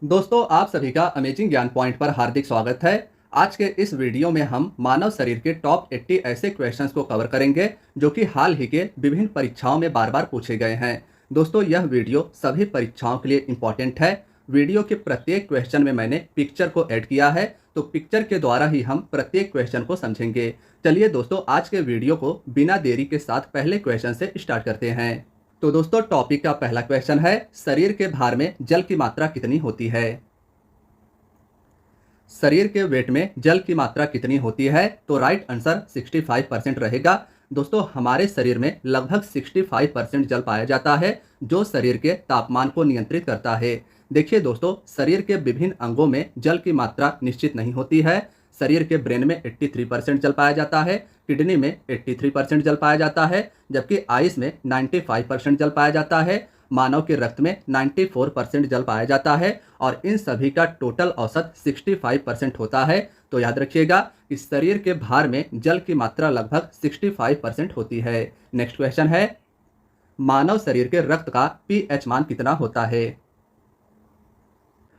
दोस्तों, आप सभी का अमेजिंग ज्ञान पॉइंट पर हार्दिक स्वागत है। आज के इस वीडियो में हम मानव शरीर के टॉप 80 ऐसे क्वेश्चंस को कवर करेंगे जो कि हाल ही के विभिन्न परीक्षाओं में बार बार पूछे गए हैं। दोस्तों, यह वीडियो सभी परीक्षाओं के लिए इम्पोर्टेंट है। वीडियो के प्रत्येक क्वेश्चन में मैंने पिक्चर को ऐड किया है, तो पिक्चर के द्वारा ही हम प्रत्येक क्वेश्चन को समझेंगे। चलिए दोस्तों, आज के वीडियो को बिना देरी के साथ पहले क्वेश्चन से स्टार्ट करते हैं। तो दोस्तों, टॉपिक का पहला क्वेश्चन है, शरीर के भार में जल की मात्रा कितनी होती है? शरीर के वेट में जल की मात्रा कितनी होती है? तो राइट आंसर 65% रहेगा। दोस्तों, हमारे शरीर में लगभग 65% जल पाया जाता है, जो शरीर के तापमान को नियंत्रित करता है। देखिए दोस्तों, शरीर के विभिन्न अंगों में जल की मात्रा निश्चित नहीं होती है। शरीर के ब्रेन में 83% जल पाया जाता है, किडनी में 83% जल पाया जाता है, जबकि आइस में 95% जल पाया जाता है, मानव के रक्त में 94% जल पाया जाता है और इन सभी का टोटल औसत 65% होता है। तो याद रखिएगा कि शरीर के भार में जल की मात्रा लगभग 65% होती है। नेक्स्ट क्वेश्चन है, मानव शरीर के रक्त का पीएच मान कितना होता है?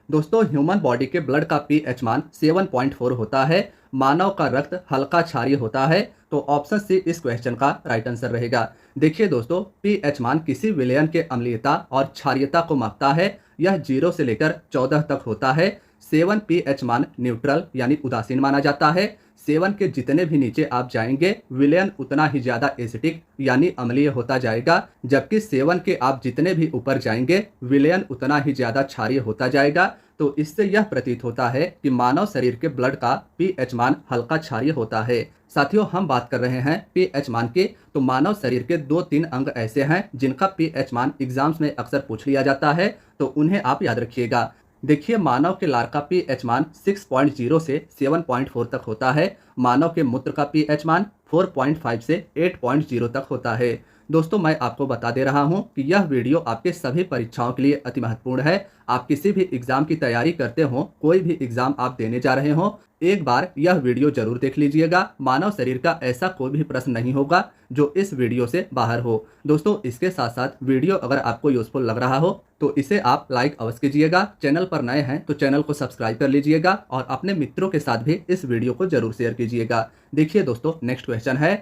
दोस्तों, ह्यूमन बॉडी के ब्लड का पीएच मान 7.4 होता है। मानव का रक्त हल्का क्षारीय होता है, तो ऑप्शन सी इस क्वेश्चन का राइट आंसर रहेगा। देखिए दोस्तों, पीएच मान किसी विलयन के अम्लीयता और क्षारीयता को मापता है। यह 0 से लेकर 14 तक होता है। 7 पीएच मान न्यूट्रल यानी उदासीन माना जाता है। 7 के जितने भी नीचे आप जाएंगे, विलयन उतना ही ज्यादा एसिडिक यानी अम्लीय होता जाएगा, जबकि 7 के आप जितने भी ऊपर जाएंगे, विलयन उतना ही ज्यादा क्षारीय होता जाएगा। तो इससे यह प्रतीत होता है कि मानव शरीर के ब्लड का पीएच मान हल्का क्षारीय होता है। साथियों, हम बात कर रहे हैं पीएच मान की, तो मानव शरीर के 2-3 अंग ऐसे हैं जिनका पीएच मान एग्जाम्स में अक्सर पूछ लिया जाता है, तो उन्हें आप याद रखिएगा। देखिए, मानव के लार का पीएच मान 6.0 से 7.4 तक होता है। मानव के मूत्र का पीएच मान 4.5 से 8.0 तक होता है। दोस्तों, मैं आपको बता दे रहा हूं कि यह वीडियो आपके सभी परीक्षाओं के लिए अति महत्वपूर्ण है। आप किसी भी एग्जाम की तैयारी करते हो, कोई भी एग्जाम आप देने जा रहे हो, एक बार यह वीडियो जरूर देख लीजिएगा। मानव शरीर का ऐसा कोई भी प्रश्न नहीं होगा जो इस वीडियो से बाहर हो। दोस्तों, इसके साथ साथ वीडियो अगर आपको यूजफुल लग रहा हो तो इसे आप लाइक अवश्य कीजिएगा। चैनल पर नए हैं तो चैनल को सब्सक्राइब कर लीजिएगा और अपने मित्रों के साथ भी इस वीडियो को जरूर शेयर कीजिएगा। देखिए दोस्तों, नेक्स्ट क्वेश्चन है,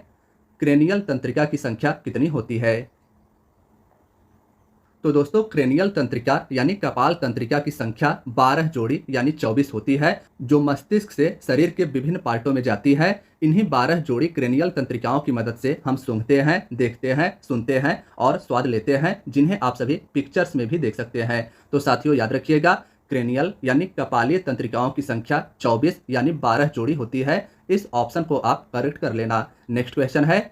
क्रेनियल तंत्रिका की संख्या कितनी होती है? तो दोस्तों, क्रेनियल तंत्रिका यानी कपाल तंत्रिका की संख्या 12 जोड़ी यानी 24 होती है, जो मस्तिष्क से शरीर के विभिन्न पार्टों में जाती है। इन्हीं 12 जोड़ी क्रेनियल तंत्रिकाओं की मदद से हम सूंघते हैं, देखते हैं, सुनते हैं और स्वाद लेते हैं, जिन्हें आप सभी पिक्चर्स में भी देख सकते हैं। तो साथियों, याद रखिएगा, क्रेनियल यानी कपालीय तंत्रिकाओं की संख्या 24 यानी 12 जोड़ी होती है। इस ऑप्शन को आप करेक्ट कर लेना। नेक्स्ट क्वेश्चन है,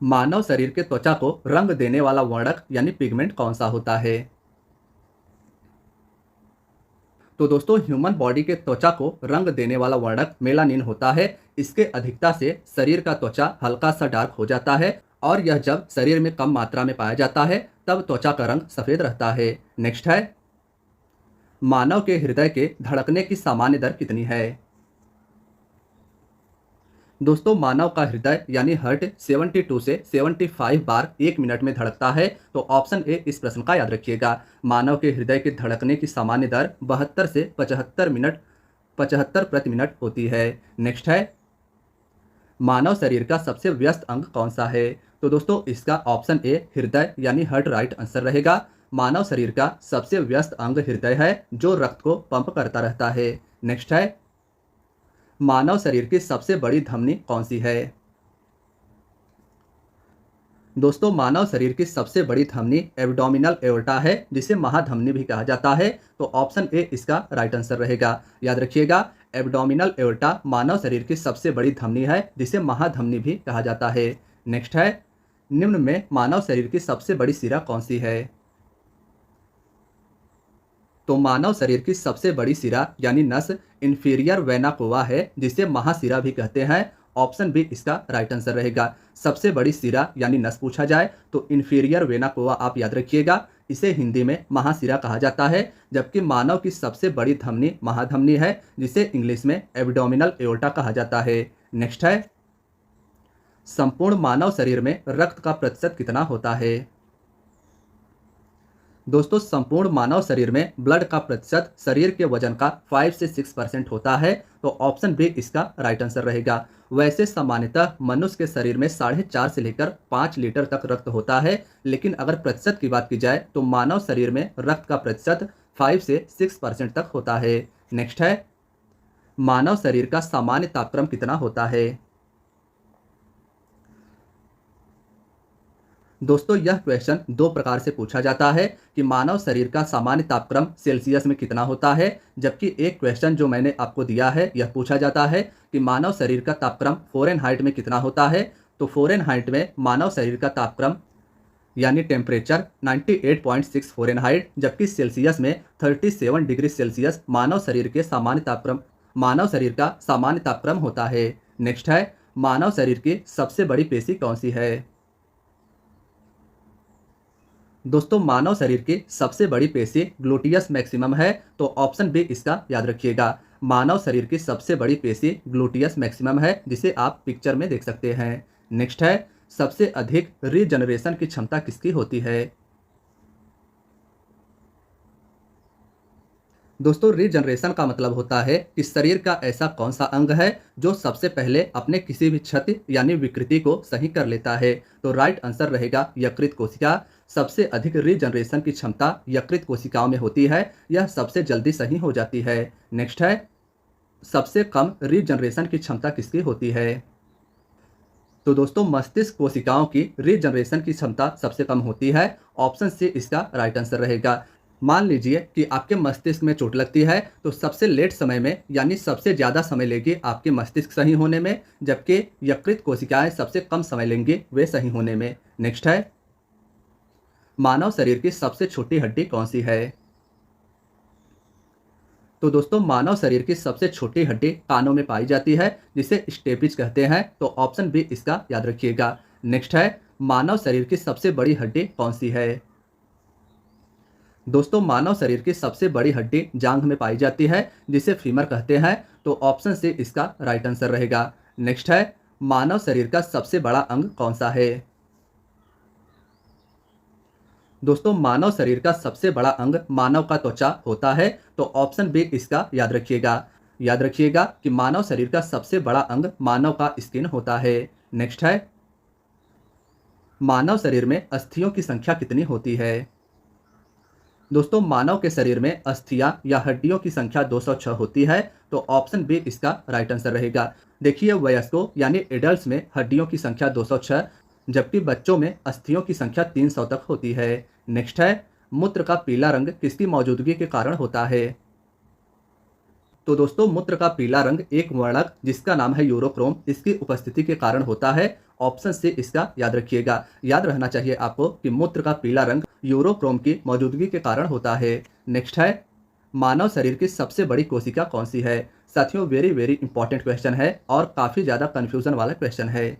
मानव शरीर के त्वचा को रंग देने वाला वर्णक यानी पिगमेंट कौन सा होता है? तो दोस्तों, ह्यूमन बॉडी के त्वचा को रंग देने वाला वर्णक मेलानिन होता है। इसके अधिकता से शरीर का त्वचा हल्का सा डार्क हो जाता है और यह जब शरीर में कम मात्रा में पाया जाता है तब त्वचा का रंग सफेद रहता है। नेक्स्ट है, मानव के हृदय के धड़कने की सामान्य दर कितनी है? दोस्तों, मानव का हृदय यानी हार्ट 72 से 75 बार 1 मिनट में धड़कता है। तो ऑप्शन ए इस प्रश्न का याद रखिएगा। मानव के हृदय के धड़कने की सामान्य दर 72 से 75 प्रति मिनट होती है। नेक्स्ट है, मानव शरीर का सबसे व्यस्त अंग कौन सा है? तो दोस्तों, इसका ऑप्शन ए हृदय यानी हार्ट राइट आंसर रहेगा। मानव शरीर का सबसे व्यस्त अंग हृदय है, जो रक्त को पंप करता रहता है। नेक्स्ट है, मानव शरीर की सबसे बड़ी धमनी कौन सी है? दोस्तों, मानव शरीर की सबसे बड़ी धमनी एब्डोमिनल एओर्टा है, जिसे महाधमनी भी कहा जाता है। तो ऑप्शन ए इसका राइट आंसर रहेगा। याद रखिएगा, एब्डोमिनल एओर्टा मानव शरीर की सबसे बड़ी धमनी है, जिसे महाधमनी भी कहा जाता है। नेक्स्ट है, निम्न में मानव शरीर की सबसे बड़ी सिरा कौन सी है? तो मानव शरीर की सबसे बड़ी सिरा यानी नस इंफीरियर वेना कोवा है, जिसे महासिरा भी कहते हैं। ऑप्शन बी इसका राइट आंसर रहेगा। सबसे बड़ी सिरा यानी नस पूछा जाए तो इंफीरियर वेना कोवा आप याद रखिएगा। इसे हिंदी में महासिरा कहा जाता है, जबकि मानव की सबसे बड़ी धमनी महाधमनी है, जिसे इंग्लिश में एब्डोमिनल एओर्टा कहा जाता है। नेक्स्ट है, संपूर्ण मानव शरीर में रक्त का प्रतिशत कितना होता है? दोस्तों संपूर्ण मानव शरीर में ब्लड का प्रतिशत शरीर के वजन का 5 से 6% होता है, तो ऑप्शन बी इसका राइट आंसर रहेगा। वैसे सामान्यतः मनुष्य के शरीर में 4.5 से लेकर 5 लीटर तक रक्त होता है, लेकिन अगर प्रतिशत की बात की जाए तो मानव शरीर में रक्त का प्रतिशत 5 से 6% तक होता है। नेक्स्ट है, मानव शरीर का सामान्य तापक्रम कितना होता है। दोस्तों यह क्वेश्चन दो प्रकार से पूछा जाता है कि मानव शरीर का सामान्य तापक्रम सेल्सियस में कितना होता है, जबकि एक क्वेश्चन जो मैंने आपको दिया है यह पूछा जाता है कि मानव शरीर का तापक्रम फ़ारेनहाइट में कितना होता है। तो फ़ारेनहाइट में मानव शरीर का तापक्रम यानी टेम्परेचर 98.6 फ़ारेनहाइट, जबकि सेल्सियस में 37 डिग्री सेल्सियस मानव शरीर का सामान्य तापक्रम होता है। नेक्स्ट है, मानव शरीर की सबसे बड़ी पेशी कौन सी है। दोस्तों मानव शरीर की सबसे बड़ी पेशी ग्लूटियस मैक्सिमम है, तो ऑप्शन बी इसका याद रखिएगा। मानव शरीर की सबसे बड़ी पेशी ग्लूटियस मैक्सिमम है, जिसे आप पिक्चर में देख सकते हैं। नेक्स्ट है, सबसे अधिक रीजनरेशन की क्षमता किसकी होती है। दोस्तों रीजनरेशन का मतलब होता है कि शरीर का ऐसा कौन सा अंग है जो सबसे पहले अपने किसी भी क्षति यानी विकृति को सही कर लेता है। तो राइट आंसर रहेगा यकृत कोशिका। सबसे अधिक रीजनरेशन की क्षमता यकृत कोशिकाओं में होती है, यह सबसे जल्दी सही हो जाती है। नेक्स्ट है, सबसे कम रीजनरेशन की क्षमता किसकी होती है। तो दोस्तों मस्तिष्क कोशिकाओं की रीजनरेशन की क्षमता सबसे कम होती है। ऑप्शन सी इसका राइट आंसर रहेगा। मान लीजिए कि आपके मस्तिष्क में चोट लगती है, तो सबसे लेट समय में यानी सबसे ज़्यादा समय लेगी आपके मस्तिष्क सही होने में, जबकि यकृत कोशिकाएं सबसे कम समय लेंगी वे सही होने में। नेक्स्ट है, मानव शरीर की सबसे छोटी हड्डी कौन सी है। तो दोस्तों मानव शरीर की सबसे छोटी हड्डी कानों में पाई जाती है, जिसे स्टेपिज कहते हैं, तो ऑप्शन बी इसका याद रखिएगा। नेक्स्ट है, मानव शरीर की सबसे बड़ी हड्डी कौन सी है। दोस्तों मानव शरीर की सबसे बड़ी हड्डी जांघ में पाई जाती है, जिसे फीमर कहते हैं, तो ऑप्शन सी इसका राइट आंसर रहेगा। नेक्स्ट है, मानव शरीर का सबसे बड़ा अंग कौन सा है। दोस्तों मानव शरीर का सबसे बड़ा अंग मानव का त्वचा होता है, तो ऑप्शन बी इसका याद रखिएगा। याद रखिएगा कि मानव शरीर का सबसे बड़ा अंग मानव का स्किन होता है। नेक्स्ट है, मानव शरीर में अस्थियों की संख्या कितनी होती है। दोस्तों मानव के शरीर में अस्थियां या हड्डियों की संख्या 206 होती है, तो ऑप्शन बी इसका राइट आंसर रहेगा। देखिए वयस्कों यानी एडल्ट्स में हड्डियों की संख्या 206, जबकि बच्चों में अस्थियों की संख्या 300 तक होती है। नेक्स्ट है, मूत्र का पीला रंग किसकी मौजूदगी के कारण होता है। तो दोस्तों मूत्र का पीला रंग एक वर्णक जिसका नाम है यूरोक्रोम, इसकी उपस्थिति के कारण होता है। ऑप्शन सी इसका याद रखिएगा। याद रहना चाहिए आपको कि मूत्र का पीला रंग यूरोक्रोम की मौजूदगी के कारण होता है। नेक्स्ट है, मानव शरीर की सबसे बड़ी कोशिका कौन सी है। साथियों वेरी वेरी इंपॉर्टेंट क्वेश्चन है और काफ़ी ज़्यादा कन्फ्यूजन वाला क्वेश्चन है।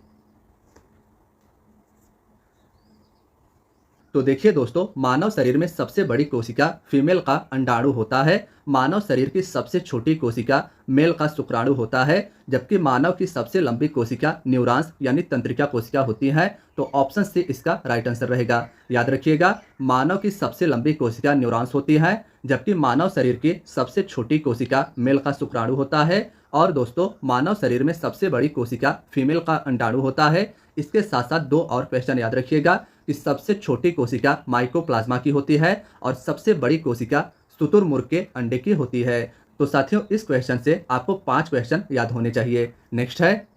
तो देखिए दोस्तों मानव शरीर में सबसे बड़ी कोशिका फीमेल का अंडाणु होता है। मानव शरीर की सबसे छोटी कोशिका मेल का शुक्राणु होता है, जबकि मानव की सबसे लंबी कोशिका न्यूरॉन्स यानी तंत्रिका कोशिका होती है, तो ऑप्शन सी इसका राइट आंसर रहेगा। याद रखिएगा मानव की सबसे लंबी कोशिका न्यूरॉन्स होती है, जबकि मानव शरीर की सबसे छोटी कोशिका मेल का शुक्राणु होता है। और दोस्तों मानव शरीर में सबसे बड़ी कोशिका फीमेल का अंडाणु होता है। इसके साथ साथ दो और क्वेश्चन याद रखिएगा कि सबसे छोटी कोशिका माइकोप्लाज्मा की होती है और सबसे बड़ी कोशिका शुतुरमुर्ग के अंडे की होती है। तो साथियों इस क्वेश्चन से आपको 5 क्वेश्चन याद होने चाहिए। नेक्स्ट है,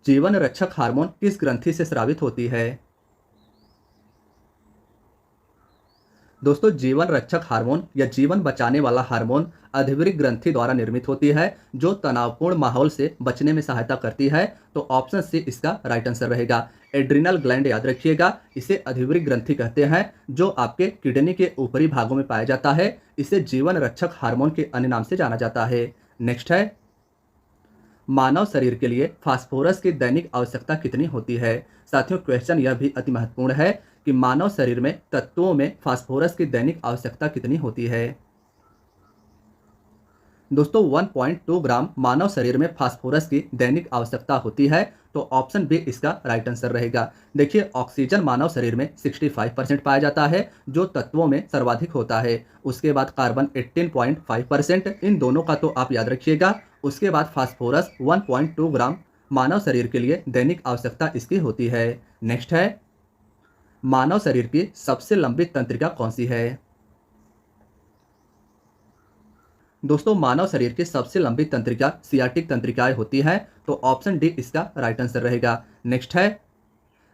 जीवन रक्षक हार्मोन किस ग्रंथि से स्रावित होती है। दोस्तों जीवन रक्षक हार्मोन या जीवन बचाने वाला हार्मोन अधिवृक्क ग्रंथि द्वारा निर्मित होती है, जो तनावपूर्ण माहौल से बचने में सहायता करती है, तो ऑप्शन सी इसका राइट आंसर रहेगा। एड्रिनल ग्लैंड याद रखिएगा, इसे अधिवृक्क ग्रंथि कहते हैं, जो आपके किडनी के ऊपरी भागों में पाया जाता है। इसे जीवन रक्षक हार्मोन के अन्य नाम से जाना जाता है। नेक्स्ट है, मानव शरीर के लिए फास्फोरस की दैनिक आवश्यकता कितनी होती है। साथियों क्वेश्चन यह भी अति महत्वपूर्ण है कि मानव शरीर में तत्वों में फास्फोरस की दैनिक आवश्यकता कितनी होती है। दोस्तों 1.2 ग्राम मानव शरीर में फास्फोरस की दैनिक आवश्यकता होती है, तो ऑप्शन बी इसका राइट आंसर रहेगा। देखिए ऑक्सीजन मानव शरीर में 65% पाया जाता है, जो तत्वों में सर्वाधिक होता है। उसके बाद कार्बन 18.5%, इन दोनों का तो आप याद रखिएगा। उसके बाद फास्फोरस 1.2 ग्राम मानव शरीर के लिए दैनिक आवश्यकता इसकी होती है। नेक्स्ट है, मानव शरीर की सबसे लंबी तंत्रिका कौन सी है? दोस्तों मानव शरीर की सबसे लंबी तंत्रिका सियाटिक तंत्रिकाएं होती हैं, तो ऑप्शन डी इसका राइट आंसर रहेगा। नेक्स्ट है,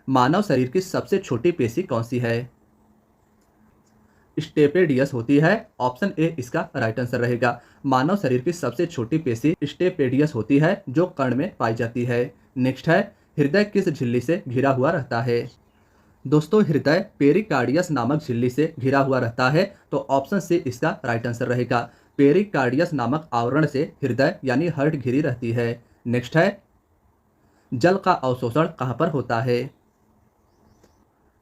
मानव शरीर की सबसे छोटी पेशी कौन सी है? स्टेपेडियस होती है, ऑप्शन ए इसका राइट आंसर रहेगा। मानव शरीर की सबसे छोटी पेशी स्टेपेडियस होती है, जो कर्ण में पाई जाती है। नेक्स्ट है, हृदय किस झिल्ली से घिरा हुआ रहता है? दोस्तों हृदय पेरिकार्डियस नामक झिल्ली से घिरा हुआ रहता है, तो ऑप्शन सी इसका राइट आंसर रहेगा। पेरिकार्डियस नामक आवरण से हृदय यानी हार्ट घिरी रहती है। नेक्स्ट है, जल का अवशोषण कहाँ पर होता है?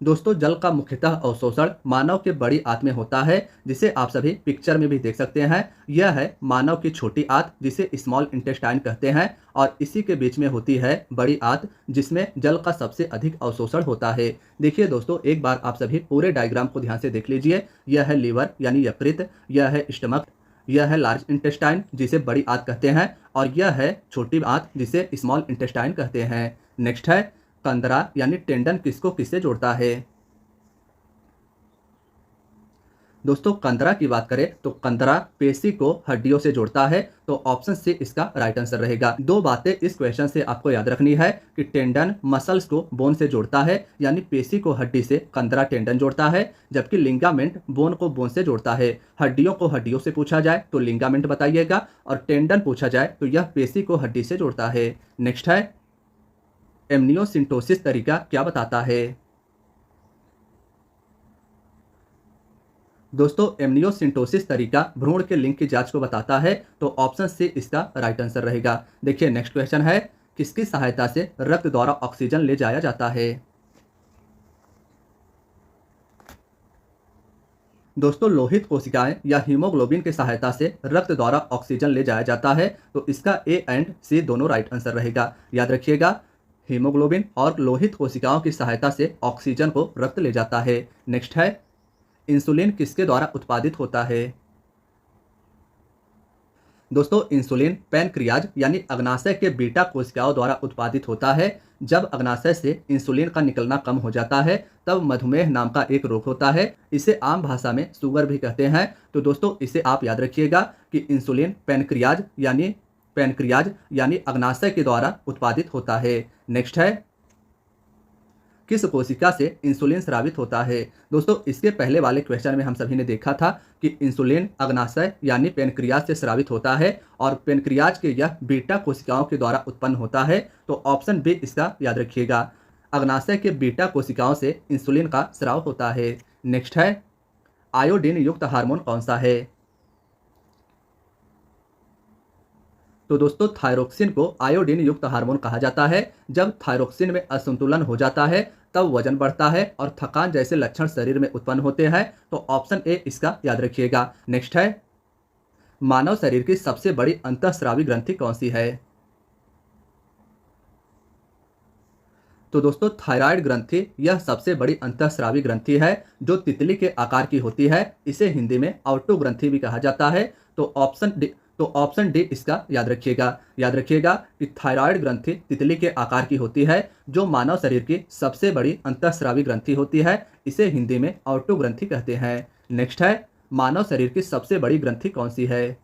दोस्तों जल का मुख्यतः अवशोषण मानव के बड़ी आंत में होता है, जिसे आप सभी पिक्चर में भी देख सकते हैं। यह है मानव की छोटी आंत, जिसे स्मॉल इंटेस्टाइन कहते हैं, और इसी के बीच में होती है बड़ी आंत, जिसमें जल का सबसे अधिक अवशोषण होता है। देखिए दोस्तों, एक बार आप सभी पूरे डायग्राम को ध्यान से देख लीजिए। यह है लीवर यानी यकृत, यह है स्टमक, यह है लार्ज इंटेस्टाइन जिसे बड़ी आंत कहते हैं, और यह है छोटी आंत जिसे स्मॉल इंटेस्टाइन कहते हैं। नेक्स्ट है, कंदरा यानी टेंडन किसको किससे जोड़ता है? दोस्तों कंदरा की बात करें तो कंदरा पेशी को हड्डियों से जोड़ता है, तो ऑप्शन सी इसका राइट आंसर रहेगा। दो बातें इस क्वेश्चन से आपको याद रखनी है कि टेंडन मसल्स को बोन से जोड़ता है, यानी पेशी को हड्डी से कंदरा टेंडन जोड़ता है, जबकि लिंगामेंट बोन को बोन से जोड़ता है। हड्डियों को हड्डियों से पूछा जाए तो लिंगामेंट बताइएगा, और टेंडन पूछा जाए तो यह पेशी को हड्डी से जोड़ता है। नेक्स्ट है, एमनियोसिंटोसिस तरीका क्या बताता है? दोस्तों एमनियोसिंटोसिस तरीका भ्रूण के लिंग की जांच को बताता है, तो ऑप्शन सी इसका राइट आंसर रहेगा। देखिए नेक्स्ट क्वेश्चन है, किसकी सहायता से रक्त द्वारा ऑक्सीजन ले जाया जाता है? दोस्तों लोहित कोशिकाएं या हीमोग्लोबिन की सहायता से रक्त द्वारा ऑक्सीजन ले जाया जाता है, तो इसका ए एंड सी दोनों राइट आंसर रहेगा। याद रखिएगा, हीमोग्लोबिन और लोहित कोशिकाओं की सहायता से ऑक्सीजन को रक्त ले जाता है। नेक्स्ट है, इंसुलिन किसके द्वारा उत्पादित होता है? दोस्तों इंसुलिन पैनक्रियाज यानी अग्नाशय के बीटा कोशिकाओं द्वारा उत्पादित होता है। जब अग्नाशय से इंसुलिन का निकलना कम हो जाता है, तब मधुमेह नाम का एक रोग होता है। इसे आम भाषा में शुगर भी कहते हैं। तो दोस्तों इसे आप याद रखिएगा कि इंसुलिन पैनक्रियाज यानी अग्नाशय के द्वारा उत्पादित होता है। नेक्स्ट है, किस कोशिका से इंसुलिन स्रावित होता है? दोस्तों इसके पहले वाले क्वेश्चन में हम सभी ने देखा था कि इंसुलिन अग्नाशय यानी पेनक्रियाज से स्रावित होता है, और पेनक्रियाज के यह बीटा कोशिकाओं के द्वारा उत्पन्न होता है, तो ऑप्शन बी इसका याद रखिएगा। अग्नाशय के बीटा कोशिकाओं से इंसुलिन का स्राव होता है। नेक्स्ट है, आयोडीन युक्त हार्मोन कौन सा है? तो दोस्तों थायरोक्सिन को आयोडीन युक्त हार्मोन कहा जाता है। जब थायरोक्सिन में असंतुलन हो जाता है, तब वजन बढ़ता है और थकान जैसे लक्षण शरीर में उत्पन्न होते हैं, तो ऑप्शन ए इसका याद रखिएगा। नेक्स्ट है, मानव शरीर की सबसे बड़ी अंतःस्रावी ग्रंथि कौन सी है? तो दोस्तों थायराइड ग्रंथि यह सबसे बड़ी अंतःस्रावी ग्रंथि है, जो तितली के आकार की होती है। इसे हिंदी में ऑटो ग्रंथि भी कहा जाता है, तो ऑप्शन डी इसका याद रखिएगा कि थायराइड ग्रंथि तितली के आकार की होती है, जो मानव शरीर की सबसे बड़ी अंतःस्रावी ग्रंथि होती है। इसे हिंदी में ऑटो ग्रंथि कहते हैं। नेक्स्ट है, मानव शरीर की सबसे बड़ी ग्रंथि कौन सी है?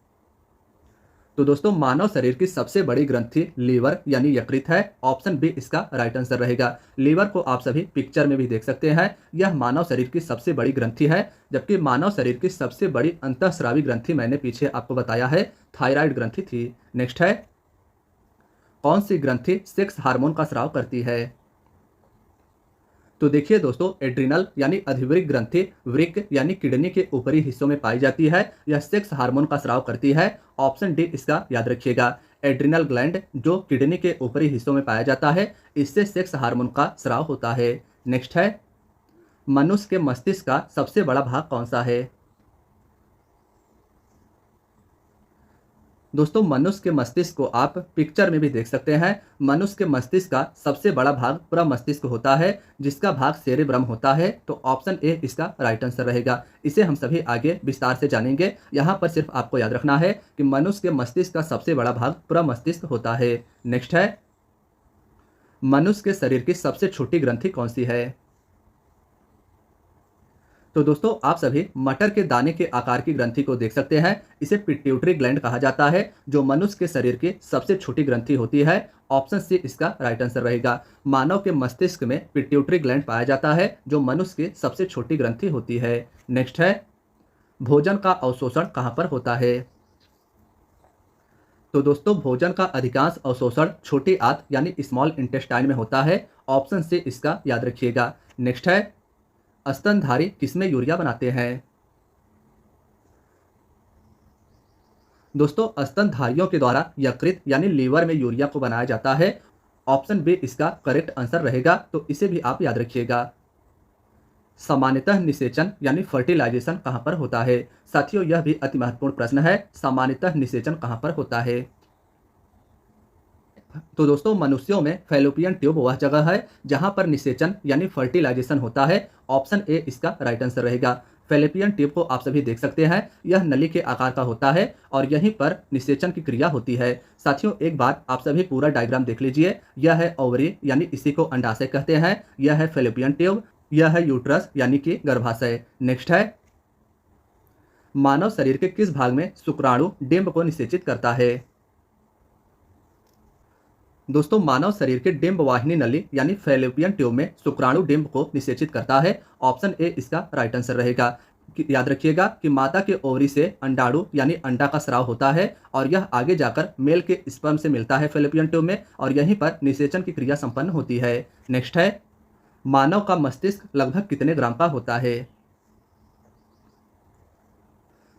तो दोस्तों मानव शरीर की सबसे बड़ी ग्रंथि लीवर यानी यकृत है। ऑप्शन बी इसका राइट आंसर रहेगा। लीवर को आप सभी पिक्चर में भी देख सकते हैं। यह मानव शरीर की सबसे बड़ी ग्रंथि है, जबकि मानव शरीर की सबसे बड़ी अंतःस्रावी ग्रंथि मैंने पीछे आपको बताया है, थायराइड ग्रंथि थी। नेक्स्ट है, कौन सी ग्रंथि सेक्स हार्मोन का स्राव करती है? तो देखिए दोस्तों, एड्रिनल यानी अधिवृक्क ग्रंथि वृक्क यानी किडनी के ऊपरी हिस्सों में पाई जाती है। यह सेक्स हार्मोन का स्राव करती है। ऑप्शन डी इसका याद रखिएगा। एड्रिनल ग्लैंड जो किडनी के ऊपरी हिस्सों में पाया जाता है, इससे सेक्स हार्मोन का स्राव होता है। नेक्स्ट है, मनुष्य के मस्तिष्क का सबसे बड़ा भाग कौन सा है? दोस्तों मनुष्य के मस्तिष्क को आप पिक्चर में भी देख सकते हैं। मनुष्य के मस्तिष्क का सबसे बड़ा भाग प्रमस्तिष्क होता है, जिसका भाग सेरेब्रम होता है। तो ऑप्शन ए इसका राइट आंसर रहेगा। इसे हम सभी आगे विस्तार से जानेंगे। यहाँ पर सिर्फ आपको याद रखना है कि मनुष्य के मस्तिष्क का सबसे बड़ा भाग प्रमस्तिष्क होता है। नेक्स्ट है, मनुष्य के शरीर की सबसे छोटी ग्रंथि कौन सी है? तो दोस्तों आप सभी मटर के दाने के आकार की ग्रंथि को देख सकते हैं। इसे पिट्यूटरी ग्लैंड कहा जाता है, जो मनुष्य के शरीर की सबसे छोटी ग्रंथि होती है। ऑप्शन सी इसका राइट आंसर रहेगा। मानव के मस्तिष्क में पिट्यूटरी ग्लैंड पाया जाता है, जो मनुष्य की सबसे छोटी ग्रंथि होती है। नेक्स्ट है, भोजन का अवशोषण कहाँ पर होता है? तो दोस्तों भोजन का अधिकांश अवशोषण छोटी आंत यानी स्मॉल इंटेस्टाइन में होता है। ऑप्शन से इसका याद रखिएगा। नेक्स्ट है, स्तनधारी किसमें यूरिया बनाते हैं? दोस्तों स्तनधारियों के द्वारा यकृत यानी लीवर में यूरिया को बनाया जाता है। ऑप्शन बी इसका करेक्ट आंसर रहेगा, तो इसे भी आप याद रखिएगा। सामान्यतः निषेचन यानी फर्टिलाइजेशन कहाँ पर होता है? साथियों यह भी अति महत्वपूर्ण प्रश्न है। सामान्यतः निषेचन कहाँ पर होता है? तो दोस्तों मनुष्यों में फैलोपियन ट्यूब वह जगह है जहां पर निषेचन यानी फर्टिलाइजेशन होता है। ऑप्शन ए इसका राइट आंसर रहेगा। फैलोपियन ट्यूब को आप सभी देख सकते हैं, यह नली के आकार का होता है और यहीं पर निषेचन की क्रिया होती है। साथियों एक बार आप सभी पूरा डायग्राम देख लीजिए। यह है ओवरी यानी इसी को अंडाशय कहते हैं। यह है फैलोपियन ट्यूब, यह है यूट्रस यानी कि गर्भाशय। नेक्स्ट है, मानव शरीर के किस भाग में शुक्राणु डिंब को निषेचित करता है? दोस्तों मानव शरीर के डिंब वाहिनी नली यानी फैलोपियन ट्यूब में शुक्राणु डिंब को निषेचित करता है। ऑप्शन ए इसका राइट आंसर रहेगा। याद रखिएगा कि माता के ओवरी से अंडाणु यानी अंडा का स्राव होता है और यह आगे जाकर मेल के स्पर्म से मिलता है फैलोपियन ट्यूब में और यहीं पर निषेचन की क्रिया संपन्न होती है। नेक्स्ट है, मानव का मस्तिष्क लगभग कितने ग्राम का होता है?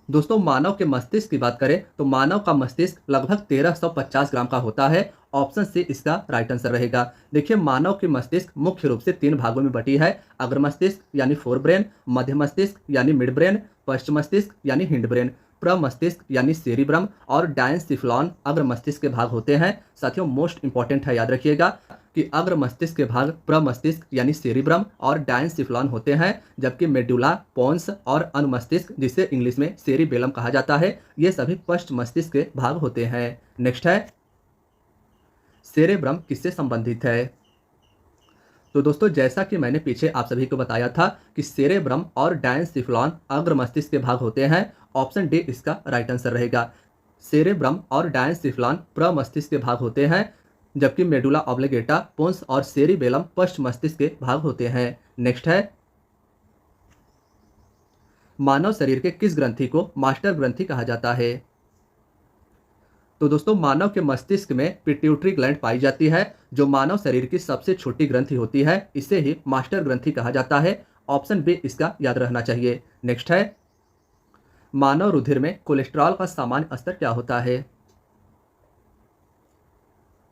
दोस्तों मानव के मस्तिष्क की बात करें तो मानव का मस्तिष्क लगभग 1350 ग्राम का होता है। ऑप्शन सी इसका राइट आंसर रहेगा। देखिए मानव की मस्तिष्क मुख्य रूप से 3 भागों में बटी है। अग्र मस्तिष्क यानी फोर ब्रेन, मध्य मस्तिष्क यानी मिड ब्रेन, पश्च मस्तिष्क यानी हिंड ब्रेन। प्रमस्तिष्क यानी सेरिब्रम और डायंसिफ्लॉन अग्र मस्तिष्क के भाग होते हैं। साथियों मोस्ट इंपॉर्टेंट है, याद रखिएगा कि अग्र मस्तिष्क के भाग प्रमस्तिष्क यानी सेरिब्रम और डायंसिफ्लॉन होते हैं, जबकि मेडुला, पोन्स और अनुमस्तिष्क जिसे इंग्लिश में सेरिबेलम कहा जाता है, ये सभी पश्च मस्तिष्क के भाग होते हैं। नेक्स्ट है, सेरेब्रम किससे संबंधित है? तो दोस्तों जैसा कि मैंने पीछे आप सभी को बताया था कि सेरेब्रम और डायंसिफ्लॉन अग्र मस्तिष्क के भाग होते हैं। ऑप्शन डी इसका राइट आंसर रहेगा। सेरेब्रम और डायंसिफ्लॉन प्रमस्तिष्क के भाग होते हैं, जबकि मेडुला ऑब्लिगेटा, पोन्स और सेरिबेलम पश्च मस्तिष्क के भाग होते हैं। नेक्स्ट है, मानव शरीर के किस ग्रंथि को मास्टर ग्रंथि कहा जाता है? तो दोस्तों मानव के मस्तिष्क में पिट्यूटरी ग्लैंड पाई जाती है, जो मानव शरीर की सबसे छोटी ग्रंथि होती है। इसे ही मास्टर ग्रंथि कहा जाता है। ऑप्शन बी इसका याद रहना चाहिए। नेक्स्ट है, मानव रुधिर में कोलेस्ट्रॉल का सामान्य स्तर क्या होता है?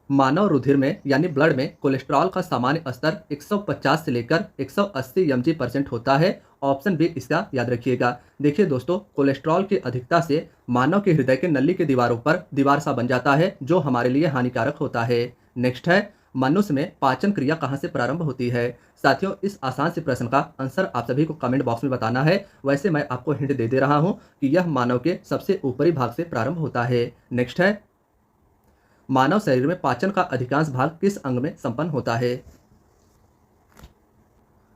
मानव रुधिर में यानी ब्लड में कोलेस्ट्रॉल का सामान्य स्तर 150 से लेकर 180 mg% होता है। ऑप्शन बी इसका याद रखिएगा। देखिए दोस्तों कोलेस्ट्रॉल की अधिकता से मानव के हृदय के नली के दीवारों पर दीवार सा बन जाता है, जो हमारे लिए हानिकारक होता है। नेक्स्ट है, मनुष्य में पाचन क्रिया कहाँ से प्रारंभ होती है? साथियों इस आसान से प्रश्न का आंसर आप सभी को कमेंट बॉक्स में बताना है। वैसे मैं आपको हिंट दे रहा हूँ कि यह मानव के सबसे ऊपरी भाग से प्रारंभ होता है। नेक्स्ट है, मानव शरीर में पाचन का अधिकांश भाग किस अंग में संपन्न होता है?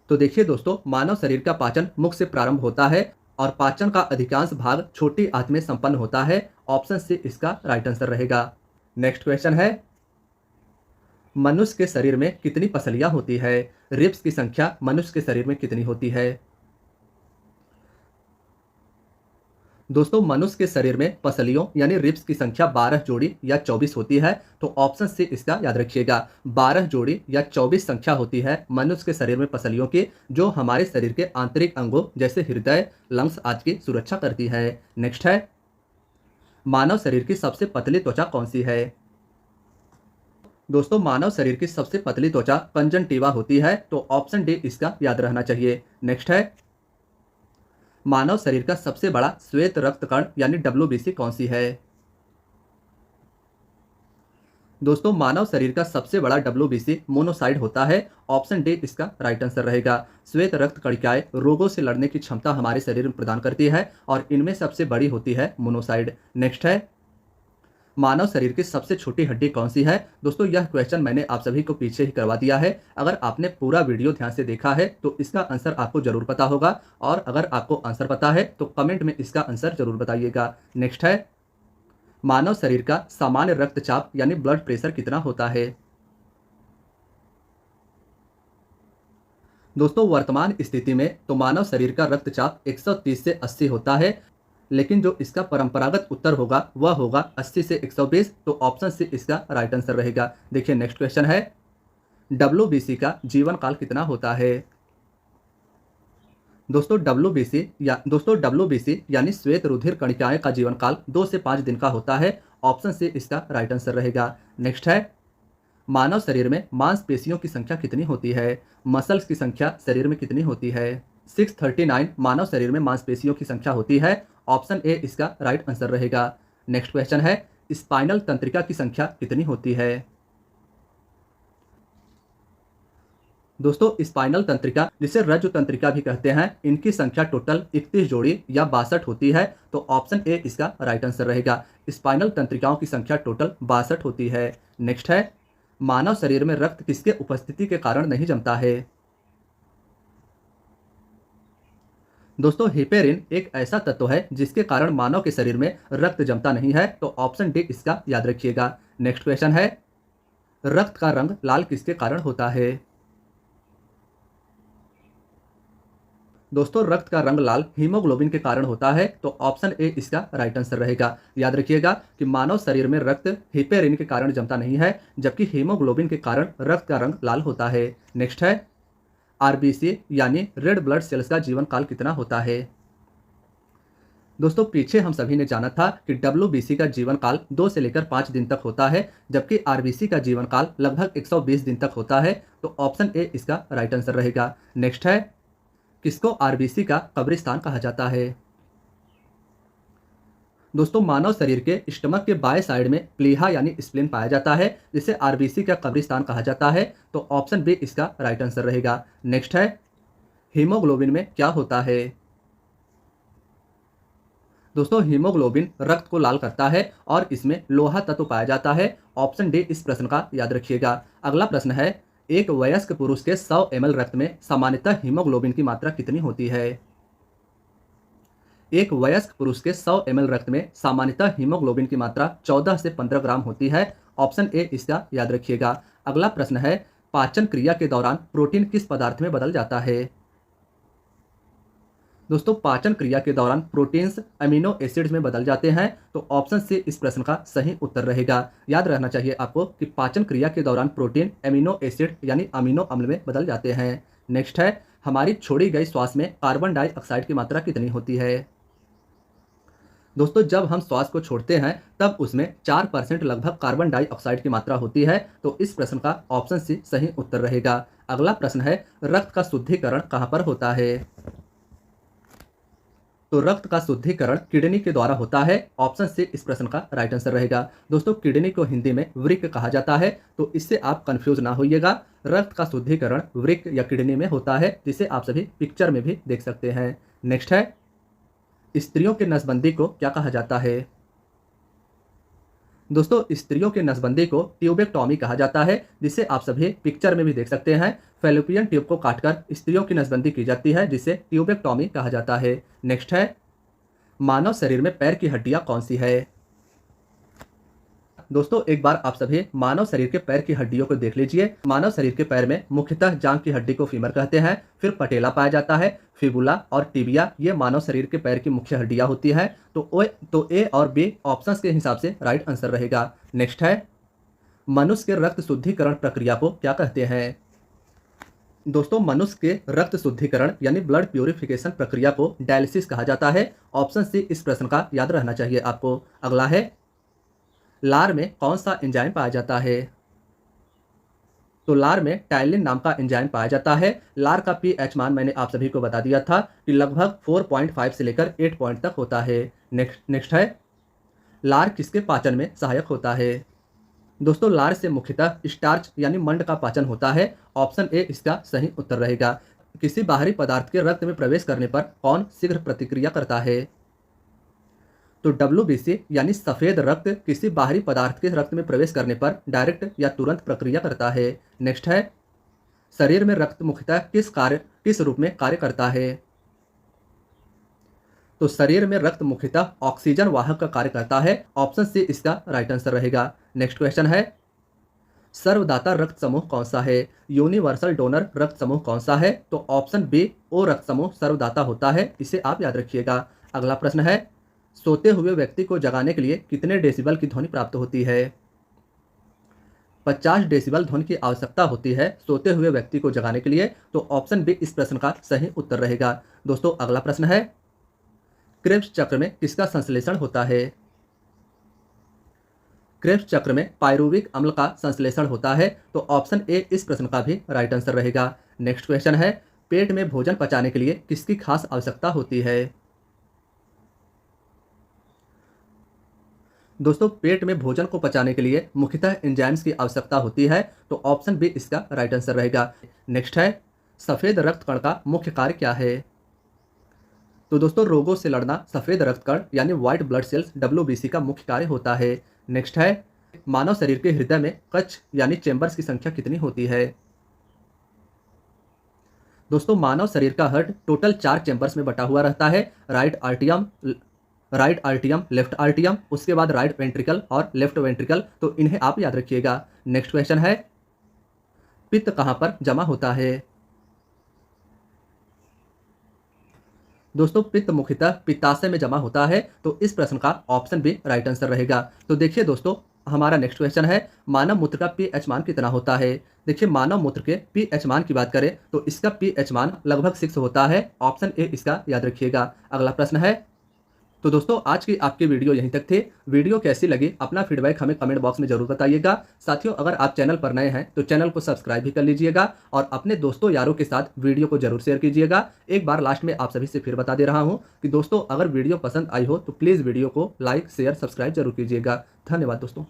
तो देखिए दोस्तों मानव शरीर का पाचन मुख से प्रारंभ होता है और पाचन का अधिकांश भाग छोटी आंत में संपन्न होता है। ऑप्शन सी इसका राइट आंसर रहेगा। नेक्स्ट क्वेश्चन है, मनुष्य के शरीर में कितनी पसलियां होती है? रिब्स की संख्या मनुष्य के शरीर में कितनी होती है? दोस्तों मनुष्य के शरीर में पसलियों यानी रिब्स की संख्या 12 जोड़ी या 24 होती है। तो ऑप्शन सी इसका याद रखिएगा। 12 जोड़ी या 24 संख्या होती है मनुष्य के शरीर में पसलियों की, जो हमारे शरीर के आंतरिक अंगों जैसे हृदय, लंग्स आदि की सुरक्षा करती है। नेक्स्ट है, मानव शरीर की सबसे पतली त्वचा कौन सी है? दोस्तों मानव शरीर की सबसे पतली त्वचा कंजंक्टिवा होती है। तो ऑप्शन डी इसका याद रहना चाहिए। नेक्स्ट है, मानव शरीर का सबसे बड़ा श्वेत रक्त कण यानी WBC कौन सी है? दोस्तों मानव शरीर का सबसे बड़ा WBC मोनोसाइट होता है। ऑप्शन डी इसका राइट आंसर रहेगा। श्वेत रक्त कणिकाएं रोगों से लड़ने की क्षमता हमारे शरीर में प्रदान करती है और इनमें सबसे बड़ी होती है मोनोसाइट। नेक्स्ट है, मानव शरीर की सबसे छोटी हड्डी कौन सी है? दोस्तों यह क्वेश्चन मैंने आप सभी को पीछे ही करवा दिया है। अगर आपने पूरा वीडियो ध्यान से देखा है तो इसका आंसर आपको जरूर पता होगा, और अगर आपको आंसर पता है तो कमेंट में इसका आंसर जरूर बताइएगा। नेक्स्ट है, मानव शरीर का सामान्य रक्तचाप यानी ब्लड प्रेशर कितना होता है? दोस्तों वर्तमान स्थिति में तो मानव शरीर का रक्तचाप 130 से 80 होता है, लेकिन जो इसका परंपरागत उत्तर होगा वह होगा 80 से 120। तो ऑप्शन सी इसका राइट आंसर रहेगा। देखिए नेक्स्ट क्वेश्चन है, WBC का जीवन काल कितना होता है? दोस्तों WBC यानी श्वेत रुधिर कणिकाएं का जीवन काल 2 से 5 दिन का होता है। ऑप्शन सी इसका राइट आंसर रहेगा। नेक्स्ट है, मानव शरीर में मांसपेशियों की संख्या कितनी होती है? मसल्स की संख्या शरीर में कितनी होती है? 639 मानव शरीर में मांसपेशियों की संख्या होती है। ऑप्शन ए इसका राइट आंसर रहेगा। नेक्स्ट क्वेश्चन है, स्पाइनल तंत्रिका की संख्या कितनी होती है? दोस्तों स्पाइनल तंत्रिका, जिसे रज्जु तंत्रिका भी कहते हैं, इनकी संख्या टोटल 31 जोड़ी या 62 होती है। तो ऑप्शन ए इसका राइट आंसर रहेगा। स्पाइनल तंत्रिकाओं की संख्या टोटल 62 होती है। नेक्स्ट है, मानव शरीर में रक्त किसके उपस्थिति के कारण नहीं जमता है? दोस्तों हिपेरिन एक ऐसा तत्व है जिसके कारण मानव के शरीर में रक्त जमता नहीं है। तो ऑप्शन डी इसका याद रखिएगा। नेक्स्ट क्वेश्चन है, रक्त का रंग लाल किसके कारण होता है? दोस्तों रक्त का रंग लाल हीमोग्लोबिन के कारण होता है। तो ऑप्शन ए इसका राइट आंसर रहेगा। याद रखिएगा कि मानव शरीर में रक्त हिपेरिन के कारण जमता नहीं है, जबकि हीमोग्लोबिन के कारण रक्त का रंग लाल होता है। नेक्स्ट है, RBC यानी रेड ब्लड सेल्स का जीवन काल कितना होता है? दोस्तों पीछे हम सभी ने जाना था कि WBC का जीवन काल 2 से लेकर 5 दिन तक होता है, जबकि RBC का जीवन काल लगभग 120 दिन तक होता है। तो ऑप्शन ए इसका राइट आंसर रहेगा। नेक्स्ट है, किसको RBC का कब्रिस्तान कहा जाता है? दोस्तों मानव शरीर के स्टमक के बाएं साइड में प्लीहा यानी स्प्लीन पाया जाता है, जिसे RBC का कब्रिस्तान कहा जाता है। तो ऑप्शन बी इसका राइट आंसर रहेगा। नेक्स्ट है, हीमोग्लोबिन में क्या होता है? दोस्तों हीमोग्लोबिन रक्त को लाल करता है और इसमें लोहा तत्व पाया जाता है। ऑप्शन डी इस प्रश्न का याद रखिएगा। अगला प्रश्न है, एक वयस्क पुरुष के 100 ml रक्त में सामान्यतः हीमोग्लोबिन की मात्रा कितनी होती है? एक वयस्क पुरुष के 100 ml रक्त में सामान्यतः हीमोग्लोबिन की मात्रा 14 से 15 ग्राम होती है। ऑप्शन ए इसका याद रखिएगा। अगला प्रश्न है, पाचन क्रिया के दौरान प्रोटीन किस पदार्थ में बदल जाता है? दोस्तों पाचन क्रिया के दौरान प्रोटीन्स अमीनो एसिड्स में बदल जाते हैं। तो ऑप्शन सी इस प्रश्न का सही उत्तर रहेगा। याद रहना चाहिए आपको कि पाचन क्रिया के दौरान प्रोटीन अमीनो एसिड यानी अमीनो अम्ल में बदल जाते हैं। नेक्स्ट है, हमारी छोड़ी गई श्वास में कार्बन डाइऑक्साइड की मात्रा कितनी होती है? दोस्तों जब हम श्वास को छोड़ते हैं तब उसमें 4% लगभग कार्बन डाइऑक्साइड की मात्रा होती है। तो इस प्रश्न का ऑप्शन सी सही उत्तर रहेगा। अगला प्रश्न है, रक्त का शुद्धिकरण कहाँ पर होता है? तो रक्त का शुद्धिकरण किडनी के द्वारा होता है। ऑप्शन सी इस प्रश्न का राइट आंसर रहेगा। दोस्तों किडनी को हिंदी में वृक्क कहा जाता है, तो इससे आप कंफ्यूज ना होइएगा। रक्त का शुद्धिकरण वृक्क या किडनी में होता है, जिसे आप सभी पिक्चर में भी देख सकते हैं। नेक्स्ट है, स्त्रियों के नसबंदी को क्या कहा जाता है? दोस्तों स्त्रियों के नसबंदी को ट्यूबेक्टॉमी कहा जाता है, जिसे आप सभी पिक्चर में भी देख सकते हैं। फैलोपियन ट्यूब को काटकर स्त्रियों की नसबंदी की जाती है, जिसे ट्यूबेक्टॉमी कहा जाता है। नेक्स्ट है, मानव शरीर में पैर की हड्डियां कौन सी है? दोस्तों एक बार आप सभी मानव शरीर के पैर की हड्डियों को देख लीजिए। मानव शरीर के पैर में मुख्यतः जांघ की हड्डी को फीमर कहते हैं, फिर पटेला पाया जाता है, फिबुला और टिबिया, ये मानव शरीर के पैर की मुख्य हड्डियां होती हैं। तो ए और बी ऑप्शंस के हिसाब से राइट आंसर रहेगा। नेक्स्ट है, मनुष्य के रक्त शुद्धिकरण प्रक्रिया को क्या कहते हैं? दोस्तों मनुष्य के रक्त शुद्धिकरण यानी ब्लड प्यूरिफिकेशन प्रक्रिया को डायलिसिस कहा जाता है। ऑप्शन सी इस प्रश्न का याद रहना चाहिए आपको। अगला है, लार में कौन सा एंजाइम पाया जाता है? तो लार में टाइलिन नाम का एंजाइम पाया जाता है। लार का पीएच मान मैंने आप सभी को बता दिया था कि लगभग 4.5 से लेकर 8 पॉइंट तक होता है। नेक्स्ट है, लार किसके पाचन में सहायक होता है? दोस्तों लार से मुख्यतः स्टार्च यानी मंड का पाचन होता है। ऑप्शन ए इसका सही उत्तर रहेगा। किसी बाहरी पदार्थ के रक्त में प्रवेश करने पर कौन शीघ्र प्रतिक्रिया करता है? तो WBC यानी सफेद रक्त किसी बाहरी पदार्थ के रक्त में प्रवेश करने पर डायरेक्ट या तुरंत प्रक्रिया करता है। नेक्स्ट है, शरीर में रक्त मुख्यतः किस रूप में कार्य करता है? तो शरीर में रक्त मुख्यतः ऑक्सीजन वाहक का कार्य करता है। ऑप्शन सी इसका राइट आंसर रहेगा। नेक्स्ट क्वेश्चन है, सर्वदाता रक्त समूह कौन सा है? यूनिवर्सल डोनर रक्त समूह कौन सा है? तो ऑप्शन बी ओ रक्त समूह सर्वदाता होता है, इसे आप याद रखिएगा। अगला प्रश्न है, सोते हुए व्यक्ति को जगाने के लिए कितने डेसिबल की ध्वनि प्राप्त होती है? 50 डेसिबल ध्वनि की आवश्यकता होती है सोते हुए व्यक्ति को जगाने के लिए। तो ऑप्शन बी इस प्रश्न का सही उत्तर रहेगा। दोस्तों अगला प्रश्न है, क्रेब्स चक्र में किसका संश्लेषण होता है? क्रेब्स चक्र में पायरुविक अम्ल का संश्लेषण होता है। तो ऑप्शन ए इस प्रश्न का भी राइट आंसर रहेगा। नेक्स्ट क्वेश्चन है, पेट में भोजन पचाने के लिए किसकी खास आवश्यकता होती है? दोस्तों पेट में भोजन को पचाने के लिए मुख्यतः एंजाइम्स की आवश्यकता होती है। तो ऑप्शन बी इसका राइट आंसर रहेगा। नेक्स्ट है, सफेद रक्त कण का मुख्य कार्य क्या है? तो दोस्तों रोगों से लड़ना सफेद रक्त कण यानी व्हाइट ब्लड सेल्स WBC का मुख्य कार्य होता है। नेक्स्ट है, मानव शरीर के हृदय में कक्ष यानी चेंबर्स की संख्या कितनी होती है? दोस्तों मानव शरीर का हार्ट टोटल 4 चेंबर्स में बटा हुआ रहता है। राइट आर्टियम, लेफ्ट आर्टियम, उसके बाद राइट वेंट्रिकल और लेफ्ट वेंट्रिकल। तो इन्हें आप याद रखिएगा। नेक्स्ट क्वेश्चन है, पित्त कहां पर जमा होता है? दोस्तों पित्त मुख्यतः पित्ताशय में जमा होता है। तो इस प्रश्न का ऑप्शन बी राइट आंसर रहेगा। तो देखिए दोस्तों, हमारा नेक्स्ट क्वेश्चन है, मानव मूत्र का पीएच मान कितना होता है? देखिए मानव मूत्र के पीएच मान की बात करें तो इसका पीएच मान लगभग 6 होता है। ऑप्शन ए इसका याद रखिएगा। अगला प्रश्न है, तो दोस्तों आज की आपकी वीडियो यहीं तक थी। वीडियो कैसी लगी अपना फीडबैक हमें कमेंट बॉक्स में जरूर बताइएगा। साथियों अगर आप चैनल पर नए हैं तो चैनल को सब्सक्राइब भी कर लीजिएगा और अपने दोस्तों यारों के साथ वीडियो को जरूर शेयर कीजिएगा। एक बार लास्ट में आप सभी से फिर बता दे रहा हूं कि दोस्तों अगर वीडियो पसंद आई हो तो प्लीज़ वीडियो को लाइक शेयर सब्सक्राइब जरूर कीजिएगा। धन्यवाद दोस्तों।